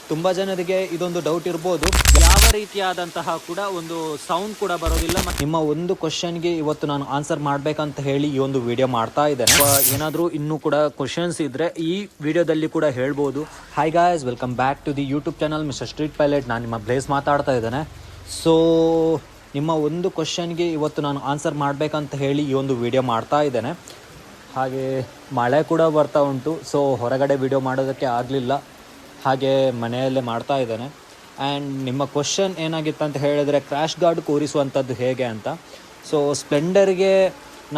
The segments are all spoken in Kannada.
ತುಂಬ ಜನರಿಗೆ ಇದೊಂದು ಡೌಟ್ ಇರ್ಬೋದು, ಯಾವ ರೀತಿಯಾದಂತಹ ಕೂಡ ಒಂದು ಸೌಂಡ್ ಕೂಡ ಬರೋದಿಲ್ಲ. ನಿಮ್ಮ ಒಂದು ಕ್ವಶನ್ಗೆ ಇವತ್ತು ನಾನು ಆನ್ಸರ್ ಮಾಡಬೇಕಂತ ಹೇಳಿ ಈ ಒಂದು ವಿಡಿಯೋ ಮಾಡ್ತಾ ಇದ್ದೇನೆ. ಏನಾದರೂ ಇನ್ನೂ ಕೂಡ ಕ್ವಶನ್ಸ್ ಇದ್ದರೆ ಈ ವಿಡಿಯೋದಲ್ಲಿ ಕೂಡ ಹೇಳ್ಬೋದು. Hi guys, welcome back to the YouTube channel mister street pilot. ನಾನು ನಿಮ್ಮ ಬ್ಲೇಸ್ ಮಾತಾಡ್ತಾ ಇದ್ದೇನೆ. ಸೊ ನಿಮ್ಮ ಒಂದು ಕ್ವಶನ್ಗೆ ಇವತ್ತು ನಾನು ಆನ್ಸರ್ ಮಾಡಬೇಕಂತ ಹೇಳಿ ಈ ಒಂದು ವಿಡಿಯೋ ಮಾಡ್ತಾ ಇದ್ದೇನೆ. ಹಾಗೆ ಮಳೆ ಕೂಡ ಬರ್ತಾ ಉಂಟು, ಸೊ ಹೊರಗಡೆ ವಿಡಿಯೋ ಮಾಡೋದಕ್ಕೆ ಆಗಲಿಲ್ಲ, ಹಾಗೆ ಮನೆಯಲ್ಲೇ ಮಾಡ್ತಾ ಇದ್ದೇನೆ. ಆ್ಯಂಡ್ ನಿಮ್ಮ ಕ್ವಶನ್ ಏನಾಗಿತ್ತು ಅಂತ ಹೇಳಿದರೆ, ಕ್ರ್ಯಾಶ್ ಗಾರ್ಡ್ ಕೂರಿಸುವಂಥದ್ದು ಹೇಗೆ ಅಂತ. ಸೊ ಸ್ಪ್ಲೆಂಡರ್ಗೆ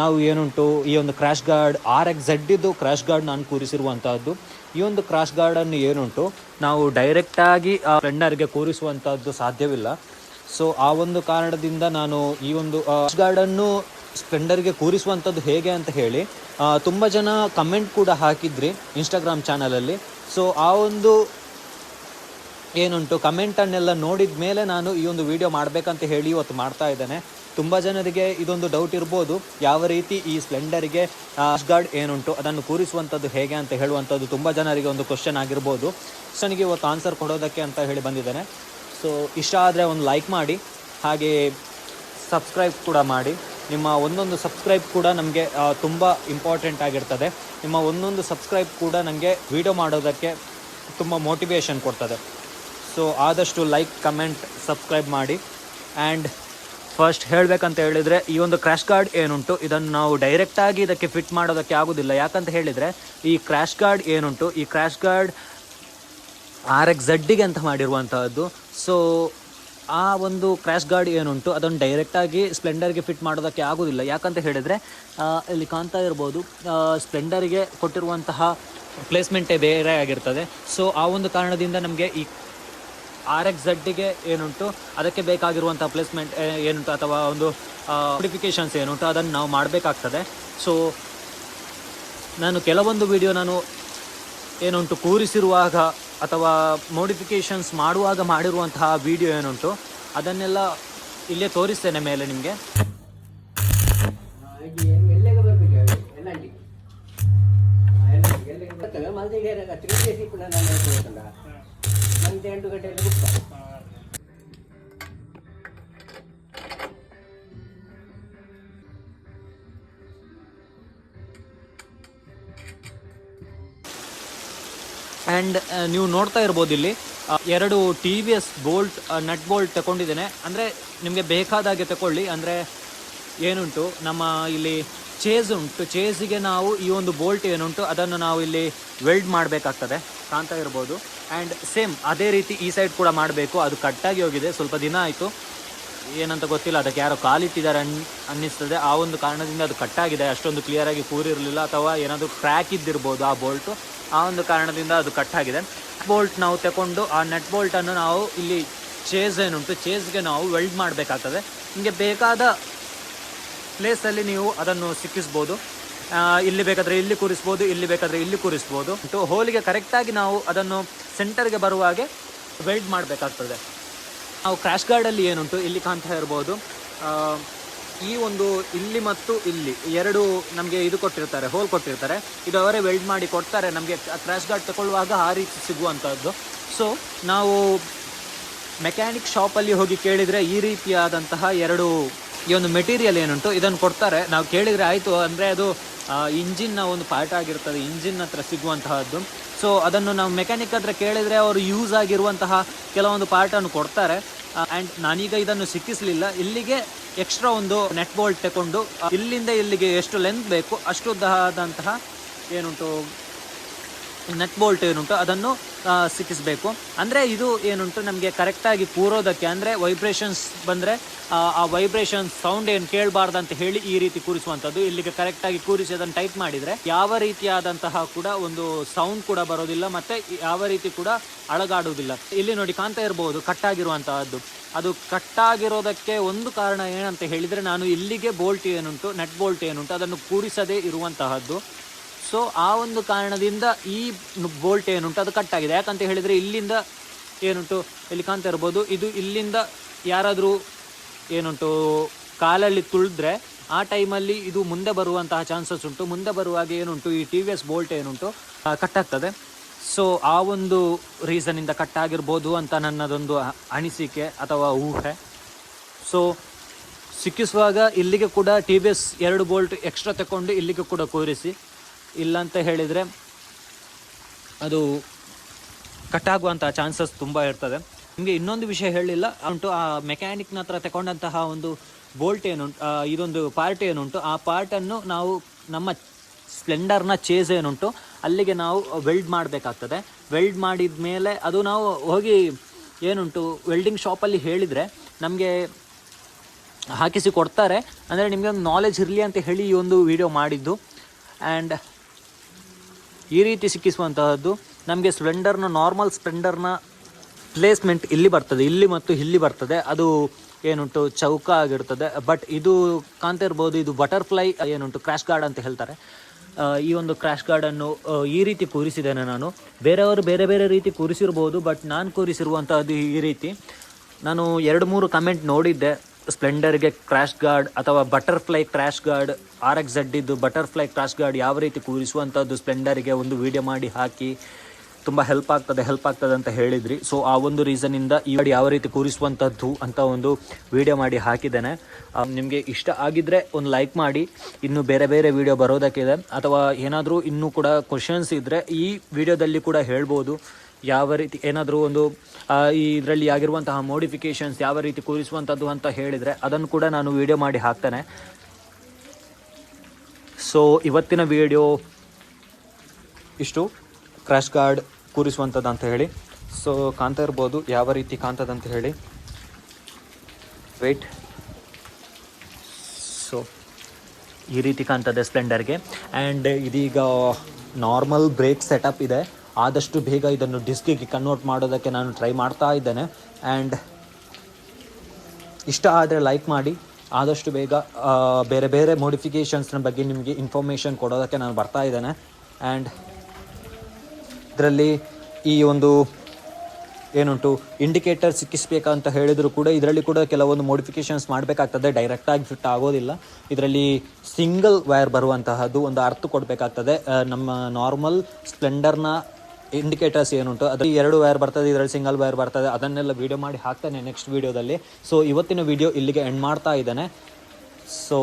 ನಾವು ಏನುಂಟು, ಈ ಒಂದು ಕ್ರ್ಯಾಶ್ ಗಾರ್ಡ್ RXZ ಇದು ಕ್ರ್ಯಾಶ್ ಗಾರ್ಡ್ ನಾನು ಕೂರಿಸಿರುವಂಥದ್ದು. ಈ ಒಂದು ಕ್ರ್ಯಾಶ್ ಗಾರ್ಡನ್ನು ಏನುಂಟು ನಾವು ಡೈರೆಕ್ಟಾಗಿ ಸ್ಪ್ಲೆಂಡರ್ಗೆ ಕೂರಿಸುವಂಥದ್ದು ಸಾಧ್ಯವಿಲ್ಲ. ಸೊ ಆ ಒಂದು ಕಾರಣದಿಂದ ನಾನು ಈ ಒಂದು ಕ್ರ್ಯಾಶ್ ಗಾರ್ಡನ್ನು ಸ್ಪ್ಲೆಂಡರ್ಗೆ ಕೂರಿಸುವಂಥದ್ದು ಹೇಗೆ ಅಂತ ಹೇಳಿ ತುಂಬ ಜನ ಕಮೆಂಟ್ ಕೂಡ ಹಾಕಿದ್ರಿ ಇನ್ಸ್ಟಾಗ್ರಾಮ್ ಚಾನಲಲ್ಲಿ. ಸೊ ಆ ಒಂದು ಏನುಂಟು ಕಮೆಂಟನ್ನೆಲ್ಲ ನೋಡಿದ ಮೇಲೆ ನಾನು ಈ ಒಂದು ವಿಡಿಯೋ ಮಾಡಬೇಕಂತ ಹೇಳಿ ಇವತ್ತು ಮಾಡ್ತಾ ಇದ್ದೇನೆ. ತುಂಬ ಜನರಿಗೆ ಇದೊಂದು ಡೌಟ್ ಇರ್ಬೋದು, ಯಾವ ರೀತಿ ಈ ಸ್ಪ್ಲೆಂಡರ್ಗೆ ಕ್ರ್ಯಾಶ್ ಗಾರ್ಡ್ ಏನುಂಟು ಅದನ್ನು ಕೂರಿಸುವಂಥದ್ದು ಹೇಗೆ ಅಂತ ಹೇಳುವಂಥದ್ದು ತುಂಬ ಜನರಿಗೆ ಒಂದು ಕ್ವಶನ್ ಆಗಿರ್ಬೋದು. ನನಗೆ ಇವತ್ತು ಆನ್ಸರ್ ಕೊಡೋದಕ್ಕೆ ಅಂತ ಹೇಳಿ ಬಂದಿದ್ದೇನೆ. ಸೊ ಇಷ್ಟ ಆದರೆ ಒಂದು ಲೈಕ್ ಮಾಡಿ, ಹಾಗೆ ಸಬ್ಸ್ಕ್ರೈಬ್ ಕೂಡ ಮಾಡಿ. ನಿಮ್ಮ ಒಂದೊಂದು ಸಬ್ಸ್ಕ್ರೈಬ್ ಕೂಡ ನಮಗೆ ತುಂಬ ಇಂಪಾರ್ಟೆಂಟ್ ಆಗಿರ್ತದೆ. ನಿಮ್ಮ ಒಂದೊಂದು ಸಬ್ಸ್ಕ್ರೈಬ್ ಕೂಡ ನನಗೆ ವಿಡಿಯೋ ಮಾಡೋದಕ್ಕೆ ತುಂಬ ಮೋಟಿವೇಶನ್ ಕೊಡ್ತದೆ. ಸೊ ಆದಷ್ಟು ಲೈಕ್, ಕಮೆಂಟ್, ಸಬ್ಸ್ಕ್ರೈಬ್ ಮಾಡಿ. ಆ್ಯಂಡ್ ಫಸ್ಟ್ ಹೇಳಬೇಕಂತ ಹೇಳಿದರೆ, ಈ ಒಂದು ಕ್ರ್ಯಾಶ್ ಗಾರ್ಡ್ ಏನುಂಟು ಇದನ್ನು ನಾವು ಡೈರೆಕ್ಟಾಗಿ ಇದಕ್ಕೆ ಫಿಟ್ ಮಾಡೋದಕ್ಕೆ ಆಗೋದಿಲ್ಲ. ಯಾಕಂತ ಹೇಳಿದರೆ, ಈ ಕ್ರ್ಯಾಶ್ ಗಾರ್ಡ್ ಏನುಂಟು, ಈ ಕ್ರ್ಯಾಶ್ ಗಾರ್ಡ್ RXZಗೆ ಅಂತ ಮಾಡಿರುವಂತಹದ್ದು. ಸೊ ಆ ಒಂದು ಕ್ರ್ಯಾಶ್ ಗಾರ್ಡ್ ಏನುಂಟು ಅದನ್ನು ಡೈರೆಕ್ಟಾಗಿ ಸ್ಪ್ಲೆಂಡರ್ಗೆ ಫಿಟ್ ಮಾಡೋದಕ್ಕೆ ಆಗೋದಿಲ್ಲ. ಯಾಕಂತ ಹೇಳಿದರೆ, ಇಲ್ಲಿ ಕಾಣ್ತಾ ಇರ್ಬೋದು, ಸ್ಪ್ಲೆಂಡರ್ಗೆ ಕೊಟ್ಟಿರುವಂತಹ ಪ್ಲೇಸ್ಮೆಂಟೇ ಬೇರೆ ಆಗಿರ್ತದೆ. ಸೊ ಆ ಒಂದು ಕಾರಣದಿಂದ ನಮಗೆ ಈ RXZಗೆ ಏನುಂಟು ಅದಕ್ಕೆ ಬೇಕಾಗಿರುವಂಥ ಪ್ಲೇಸ್ಮೆಂಟ್ ಏನುಂಟು ಅಥವಾ ಒಂದು ಮಾಡಿಫಿಕೇಷನ್ಸ್ ಏನುಂಟು ಅದನ್ನು ನಾವು ಮಾಡಬೇಕಾಗ್ತದೆ. ಸೊ ನಾನು ಕೆಲವೊಂದು ವಿಡಿಯೋ ನಾನು ಏನುಂಟು ಕೂರಿಸಿರುವಾಗ ಅಥವಾ ಮೋಡಿಫಿಕೇಷನ್ಸ್ ಮಾಡುವಾಗ ಮಾಡಿರುವಂತಹ ವಿಡಿಯೋ ಏನುಂಟು ಅದನ್ನೆಲ್ಲ ಇಲ್ಲೇ ತೋರಿಸ್ತೇನೆ ಮೇಲೆ ನಿಮಗೆ. ಆ್ಯಂಡ್ ನೀವು ನೋಡ್ತಾ ಇರ್ಬೋದು, ಇಲ್ಲಿ 2 TVS ಬೋಲ್ಟ್ ನಟ್ ಬೋಲ್ಟ್ ತಗೊಂಡಿದ್ದೇನೆ. ಅಂದರೆ ನಿಮಗೆ ಬೇಕಾದಾಗೆ ತಗೊಳ್ಳಿ. ಅಂದರೆ ಏನುಂಟು ನಮ್ಮ ಇಲ್ಲಿ ಚೇಸ್ ಉಂಟು, ಚೇಸಿಗೆ ನಾವು ಈ ಒಂದು ಬೋಲ್ಟ್ ಏನುಂಟು ಅದನ್ನು ನಾವು ಇಲ್ಲಿ ವೆಲ್ಡ್ ಮಾಡಬೇಕಾಗ್ತದೆ, ಕಾಣ್ತಾ ಇರ್ಬೋದು. ಆ್ಯಂಡ್ ಸೇಮ್ ಅದೇ ರೀತಿ ಈ ಸೈಡ್ ಕೂಡ ಮಾಡಬೇಕು. ಅದು ಕಟ್ಟಾಗಿ ಹೋಗಿದೆ, ಸ್ವಲ್ಪ ದಿನ ಆಯಿತು, ಏನಂತ ಗೊತ್ತಿಲ್ಲ, ಅದಕ್ಕೆ ಯಾರೋ ಕಾಲಿಟ್ಟಿದ್ದಾರೆ ಅನ್ನಿಸ್ತದೆ. ಆ ಒಂದು ಕಾರಣದಿಂದ ಅದು ಕಟ್ಟಾಗಿದೆ, ಅಷ್ಟೊಂದು ಕ್ಲಿಯರಾಗಿ ಕೂರಿರಲಿಲ್ಲ, ಅಥವಾ ಏನಾದರೂ ಕ್ರ್ಯಾಕ್ ಇದ್ದಿರ್ಬೋದು ಆ ಬೋಲ್ಟು. ಆ ಒಂದು ಕಾರಣದಿಂದ ಅದು ಕಟ್ಟಾಗಿದೆ. ಬೋಲ್ಟ್ ನಾವು ತಗೊಂಡು ಆ ನಟ್ ಬೋಲ್ಟನ್ನು ನಾವು ಇಲ್ಲಿ ಚೇಸ್ ಏನುಂಟು ಚೇಸ್ಗೆ ನಾವು ವೆಲ್ಡ್ ಮಾಡಬೇಕಾಗ್ತದೆ. ನಿಮಗೆ ಬೇಕಾದ ಪ್ಲೇಸಲ್ಲಿ ನೀವು ಅದನ್ನು ಸಿಕ್ಕಿಸ್ಬೋದು. ಇಲ್ಲಿ ಬೇಕಾದರೆ ಇಲ್ಲಿ ಕೂರಿಸ್ಬೋದು, ಇಲ್ಲಿ ಬೇಕಾದರೆ ಇಲ್ಲಿ ಕೂರಿಸ್ಬೋದು. ಹೋಲಿಗೆ ಕರೆಕ್ಟಾಗಿ ನಾವು ಅದನ್ನು ಸೆಂಟರ್ಗೆ ಬರುವ ಹಾಗೆ ವೆಲ್ಡ್ ಮಾಡಬೇಕಾಗ್ತದೆ. ನಾವು ಕ್ರ್ಯಾಶ್ ಗಾರ್ಡಲ್ಲಿ ಏನುಂಟು ಇಲ್ಲಿ ಕಾಣ್ತಾ ಇರ್ಬೋದು, ಈ ಒಂದು ಇಲ್ಲಿ ಮತ್ತು ಇಲ್ಲಿ 2 ನಮಗೆ ಇದು ಕೊಟ್ಟಿರ್ತಾರೆ, ಹೋಲ್ ಕೊಟ್ಟಿರ್ತಾರೆ. ಇದು ಅವರೇ ವೆಲ್ಡ್ ಮಾಡಿ ಕೊಡ್ತಾರೆ ನಮಗೆ ಕ್ರ್ಯಾಶ್ ಗಾರ್ಡ್ ತಗೊಳ್ಳುವಾಗ, ಆ ರೀತಿ ಸಿಗುವಂಥದ್ದು. ಸೊ ನಾವು ಮೆಕ್ಯಾನಿಕ್ ಶಾಪಲ್ಲಿ ಹೋಗಿ ಕೇಳಿದರೆ ಈ ರೀತಿಯಾದಂತಹ 2 ಈ ಒಂದು ಮೆಟೀರಿಯಲ್ ಏನುಂಟು ಇದನ್ನು ಕೊಡ್ತಾರೆ. ನಾವು ಕೇಳಿದರೆ ಆಯಿತು, ಅಂದರೆ ಅದು ಇಂಜಿನ್ನ ಒಂದು ಪಾರ್ಟ್ ಆಗಿರ್ತದೆ, ಇಂಜಿನ್ ಹತ್ರ ಸಿಗುವಂತಹದ್ದು. ಸೊ ಅದನ್ನು ನಾವು ಮೆಕ್ಯಾನಿಕ್ ಹತ್ರ ಕೇಳಿದರೆ ಅವರು ಯೂಸ್ ಆಗಿರುವಂತಹ ಕೆಲವೊಂದು ಪಾರ್ಟನ್ನು ಕೊಡ್ತಾರೆ. ಆ್ಯಂಡ್ ನಾನೀಗ ಇದನ್ನು ಸಿಕ್ಕಿಸಲಿಲ್ಲ, ಇಲ್ಲಿಗೆ ಎಕ್ಸ್ಟ್ರಾ ಒಂದು ನೆಟ್ ಬೋಲ್ಟ್ ತಗೊಂಡು ಇಲ್ಲಿಂದ ಇಲ್ಲಿಗೆ ಎಷ್ಟು ಲೆಂತ್ ಬೇಕು ಅಷ್ಟು ಉದ್ದವಾದಂತಹ ಏನುಂಟು ನೆಟ್ ಬೋಲ್ಟ್ ಏನುಂಟು ಅದನ್ನು ಸಿಕ್ಕಿಸಬೇಕು. ಅಂದರೆ ಇದು ಏನುಂಟು ನಮಗೆ ಕರೆಕ್ಟಾಗಿ ಕೂರೋದಕ್ಕೆ, ಅಂದರೆ ವೈಬ್ರೇಷನ್ಸ್ ಬಂದರೆ ಆ ವೈಬ್ರೇಷನ್ ಸೌಂಡ್ ಏನು ಕೇಳಬಾರ್ದಂತ ಹೇಳಿ ಈ ರೀತಿ ಕೂರಿಸುವಂಥದ್ದು. ಇಲ್ಲಿಗೆ ಕರೆಕ್ಟಾಗಿ ಕೂರಿಸಿ ಅದನ್ನು ಟೈಟ್ ಮಾಡಿದರೆ ಯಾವ ರೀತಿಯಾದಂತಹ ಕೂಡ ಒಂದು ಸೌಂಡ್ ಕೂಡ ಬರೋದಿಲ್ಲ, ಮತ್ತು ಯಾವ ರೀತಿ ಕೂಡ ಅಳಗಾಡುವುದಿಲ್ಲ. ಇಲ್ಲಿ ನೋಡಿ ಕಾಣ್ತಾ ಇರ್ಬೋದು ಕಟ್ಟಾಗಿರುವಂತಹದ್ದು. ಅದು ಕಟ್ಟಾಗಿರೋದಕ್ಕೆ ಒಂದು ಕಾರಣ ಏನಂತ ಹೇಳಿದರೆ, ನಾನು ಇಲ್ಲಿಗೆ ಬೋಲ್ಟ್ ಏನುಂಟು ನೆಟ್ ಬೋಲ್ಟ್ ಏನುಂಟು ಅದನ್ನು ಕೂರಿಸದೇ ಇರುವಂತಹದ್ದು. ಸೊ ಆ ಒಂದು ಕಾರಣದಿಂದ ಈ ಬೋಲ್ಟ್ ಏನುಂಟು ಅದು ಕಟ್ಟಾಗಿದೆ. ಯಾಕಂತ ಹೇಳಿದರೆ ಇಲ್ಲಿಂದ ಏನುಂಟು ಇಲ್ಲಿ ಕಾಣ್ತಾ ಇರ್ಬೋದು, ಇದು ಇಲ್ಲಿಂದ ಯಾರಾದರೂ ಏನುಂಟು ಕಾಲಲ್ಲಿ ತುಳಿದ್ರೆ ಆ ಟೈಮಲ್ಲಿ ಇದು ಮುಂದೆ ಬರುವಂತಹ ಚಾನ್ಸಸ್ ಉಂಟು. ಮುಂದೆ ಬರುವಾಗ ಏನುಂಟು ಈ TVS ಬೋಲ್ಟ್ ಏನುಂಟು ಕಟ್ಟಾಗ್ತದೆ. ಸೊ ಆ ಒಂದು ರೀಸನಿಂದ ಕಟ್ ಆಗಿರ್ಬೋದು ಅಂತ ನನ್ನದೊಂದು ಅನಿಸಿಕೆ ಅಥವಾ ಊಹೆ. ಸೊ ಸಿಕ್ಕಿಸುವಾಗ ಇಲ್ಲಿಗೆ ಕೂಡ T V S 2 bolt extra ತಗೊಂಡು ಇಲ್ಲಿಗೆ ಕೂಡ ಕೂರಿಸಿ, ಇಲ್ಲಂತ ಹೇಳಿದರೆ ಅದು ಕಟ್ಟಾಗುವಂಥ ಚಾನ್ಸಸ್ ತುಂಬ ಇರ್ತದೆ. ನಿಮಗೆ ಇನ್ನೊಂದು ವಿಷಯ ಹೇಳಿಲ್ಲ ಉಂಟು, ಆ ಮೆಕ್ಯಾನಿಕ್ನ ಹತ್ರ ತಗೊಂಡಂತಹ ಒಂದು ಬೋಲ್ಟ್ ಏನುಂಟು, ಇದೊಂದು ಪಾರ್ಟ್ ಏನುಂಟು, ಆ ಪಾರ್ಟನ್ನು ನಾವು ನಮ್ಮ ಸ್ಪ್ಲೆಂಡರ್ನ ಚೇಸ್ ಏನುಂಟು ಅಲ್ಲಿಗೆ ನಾವು ವೆಲ್ಡ್ ಮಾಡಬೇಕಾಗ್ತದೆ. ವೆಲ್ಡ್ ಮಾಡಿದ ಮೇಲೆ ಅದು ನಾವು ಹೋಗಿ ಏನುಂಟು ವೆಲ್ಡಿಂಗ್ ಶಾಪಲ್ಲಿ ಹೇಳಿದರೆ ನಮಗೆ ಹಾಕಿಸಿ ಕೊಡ್ತಾರೆ. ಅಂದರೆ ನಿಮಗೆ ಒಂದು ನಾಲೆಜ್ ಇರಲಿ ಅಂತ ಹೇಳಿ ಈ ಒಂದು ವಿಡಿಯೋ ಮಾಡಿದ್ದು. ಆ್ಯಂಡ್ ಈ ರೀತಿ ಸಿಕ್ಕಿಸುವಂತಹದ್ದು ನಮಗೆ ನಾರ್ಮಲ್ ಸ್ಪ್ಲೆಂಡರ್ನ ಪ್ಲೇಸ್ಮೆಂಟ್ ಇಲ್ಲಿ ಬರ್ತದೆ, ಇಲ್ಲಿ ಮತ್ತು ಇಲ್ಲಿ ಬರ್ತದೆ, ಅದು ಏನುಂಟು ಚೌಕ ಆಗಿರ್ತದೆ. ಬಟ್ ಇದು ಕಾಣ್ತಾ ಇರ್ಬೋದು, ಇದು ಬಟರ್ಫ್ಲೈ ಏನುಂಟು ಕ್ರ್ಯಾಶ್ ಗಾರ್ಡ್ ಅಂತ ಹೇಳ್ತಾರೆ. ಈ ಒಂದು ಕ್ರ್ಯಾಶ್ ಗಾರ್ಡನ್ನು ಈ ರೀತಿ ಕೂರಿಸಿದ್ದೇನೆ ನಾನು. ಬೇರೆಯವರು ಬೇರೆ ಬೇರೆ ರೀತಿ ಕೂರಿಸಿರ್ಬೋದು, ಬಟ್ ನಾನು ಕೂರಿಸಿರುವಂಥದ್ದು ಈ ರೀತಿ. ನಾನು 2-3 ಕಮೆಂಟ್ ನೋಡಿದ್ದೆ, ಸ್ಪ್ಲೆಂಡರ್ಗೆ ಕ್ರ್ಯಾಶ್ ಗಾರ್ಡ್ ಅಥವಾ ಬಟರ್ಫ್ಲೈ ಕ್ರ್ಯಾಶ್ ಗಾರ್ಡ್, RX-Z ಇದ್ದು ಬಟರ್ಫ್ಲೈ ಕ್ರ್ಯಾಶ್ ಗಾರ್ಡ್ ಯಾವ ರೀತಿ ಕೂರಿಸುವಂಥದ್ದು ಸ್ಪ್ಲೆಂಡರಿಗೆ ಒಂದು ವಿಡಿಯೋ ಮಾಡಿ ಹಾಕಿ ತುಂಬ ಹೆಲ್ಪ್ ಆಗ್ತದೆ ಅಂತ ಹೇಳಿದ್ರಿ. ಸೊ ಆ ಒಂದು ರೀಸನಿಂದ ಈ ಗಾಡಿ ಯಾವ ರೀತಿ ಕೂರಿಸುವಂಥದ್ದು ಅಂತ ಒಂದು ವಿಡಿಯೋ ಮಾಡಿ ಹಾಕಿದ್ದೇನೆ. ನಿಮಗೆ ಇಷ್ಟ ಆಗಿದ್ದರೆ ಒಂದು ಲೈಕ್ ಮಾಡಿ. ಇನ್ನೂ ಬೇರೆ ಬೇರೆ ವಿಡಿಯೋ ಬರೋದಕ್ಕಿದೆ, ಅಥವಾ ಏನಾದರೂ ಇನ್ನೂ ಕೂಡ ಕ್ವಶನ್ಸ್ ಇದ್ದರೆ ಈ ವಿಡಿಯೋದಲ್ಲಿ ಕೂಡ ಹೇಳ್ಬೋದು. ಯಾವ ರೀತಿ ಏನಾದರೂ ಒಂದು ಇದರಲ್ಲಿ ಆಗಿರುವಂತಹ ಮೋಡಿಫಿಕೇಷನ್ಸ್ ಯಾವ ರೀತಿ ಕೂರಿಸುವಂಥದ್ದು ಅಂತ ಹೇಳಿದರೆ ಅದನ್ನು ಕೂಡ ನಾನು ವಿಡಿಯೋ ಮಾಡಿ ಹಾಕ್ತೇನೆ. ಸೊ ಇವತ್ತಿನ ವಿಡಿಯೋ ಇಷ್ಟು, ಕ್ರ್ಯಾಶ್ ಗಾರ್ಡ್ ಕೂರಿಸುವಂಥದ್ದು ಅಂತ ಹೇಳಿ. ಸೊ ಕಾಣ್ತಾ ಇರ್ಬೋದು ಯಾವ ರೀತಿ ಕಾಣ್ತದಂತ ಹೇಳಿ. ವೆಯ್ಟ್. ಸೊ ಈ ರೀತಿ ಕಾಣ್ತದೆ ಸ್ಪ್ಲೆಂಡರ್ಗೆ. ಆ್ಯಂಡ್ ಇದೀಗ ನಾರ್ಮಲ್ ಬ್ರೇಕ್ ಸೆಟಪ್ ಇದೆ. ಆದಷ್ಟು ಬೇಗ ಇದನ್ನು ಡಿಸ್ಕಿಗೆ ಕನ್ವರ್ಟ್ ಮಾಡೋದಕ್ಕೆ ನಾನು ಟ್ರೈ ಮಾಡ್ತಾ ಇದ್ದೇನೆ. ಆ್ಯಂಡ್ ಇಷ್ಟ ಆದರೆ ಲೈಕ್ ಮಾಡಿ. ಆದಷ್ಟು ಬೇಗ ಬೇರೆ ಬೇರೆ ಮೋಡಿಫಿಕೇಷನ್ಸ್ನ ಬಗ್ಗೆ ನಿಮಗೆ ಇನ್ಫಾರ್ಮೇಷನ್ ಕೊಡೋದಕ್ಕೆ ನಾನು ಬರ್ತಾ ಇದ್ದೇನೆ. ಆ್ಯಂಡ್ ಇದರಲ್ಲಿ ಈ ಒಂದು ಏನುಂಟು ಇಂಡಿಕೇಟರ್ ಸಿಕ್ಕಿಸ್ಬೇಕಂತ ಹೇಳಿದರೂ ಕೂಡ ಇದರಲ್ಲಿ ಕೂಡ ಕೆಲವೊಂದು ಮೋಡಿಫಿಕೇಷನ್ಸ್ ಮಾಡಬೇಕಾಗ್ತದೆ. ಡೈರೆಕ್ಟಾಗಿ ಫಿಟ್ ಆಗೋದಿಲ್ಲ. ಇದರಲ್ಲಿ ಸಿಂಗಲ್ ವೈರ್ ಬರುವಂತಹದ್ದು ಒಂದು ಅರ್ಥ ಕೊಡಬೇಕಾಗ್ತದೆ. ನಮ್ಮ ನಾರ್ಮಲ್ ಸ್ಪ್ಲೆಂಡರ್ನ ಇಂಡಿಕೇಟರ್ಸ್ ಏನುಂಟು ಅದರಲ್ಲಿ 2 ವೈರ್ ಬರ್ತದೆ, ಇದರಲ್ಲಿ ಸಿಂಗಲ್ ವೈರ್ ಬರ್ತದೆ. ಅದನ್ನೆಲ್ಲ ವಿಡಿಯೋ ಮಾಡಿ ಹಾಕ್ತಾನೆ ನೆಕ್ಸ್ಟ್ ವಿಡಿಯೋದಲ್ಲಿ. ಸೊ ಇವತ್ತಿನ ವಿಡಿಯೋ ಇಲ್ಲಿಗೆ ಎಂಡ್ ಮಾಡ್ತಾ ಇದ್ದಾನೆ. So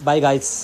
by guys.